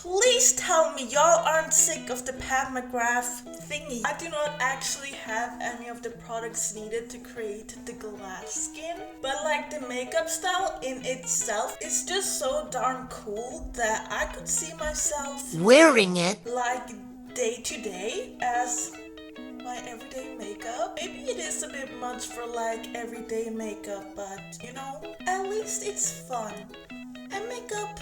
Please tell me y'all aren't sick of the Mcgrath thingy. I do not actually have any of the products needed to create the glass skin, but like the makeup style in itself is just so darn cool that I could see myself wearing it like day to day as my everyday makeup. Maybe it is a bit much for like everyday makeup, but you know, at least it's fun. And makeup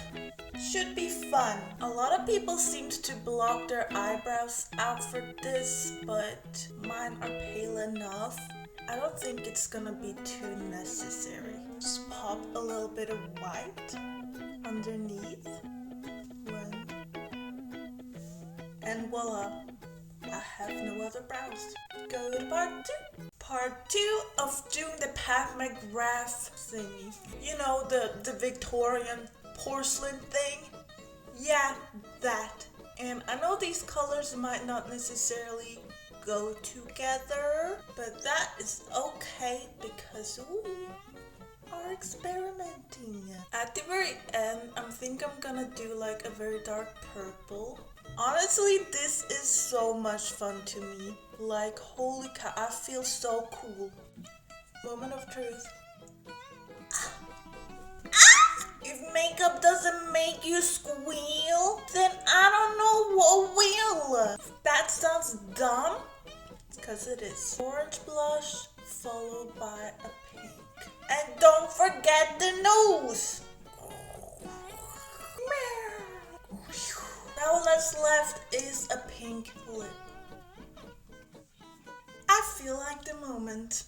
should be fun. A lot of people seemed to block their eyebrows out for this, but mine are pale enough. I don't think it's gonna be too necessary. Just pop a little bit of white underneath. One. And voila. I have no other brows. Go to part 2. Part 2 of doing the Mcgrath thingy. You know, the Victorian porcelain thing? Yeah, that. And I know these colors might not necessarily go together, but that is okay because we are experimenting. At the very end, I think I'm gonna do like a very dark purple. Honestly, this is so much fun to me. Like, holy cow, I feel so cool. Moment of truth. If makeup doesn't make you squeal, then I don't know what will. If that sounds dumb, it's because it is. Orange blush followed by a pink. And don't forget the nose. Now what's left is a pink lip. I feel like the moment.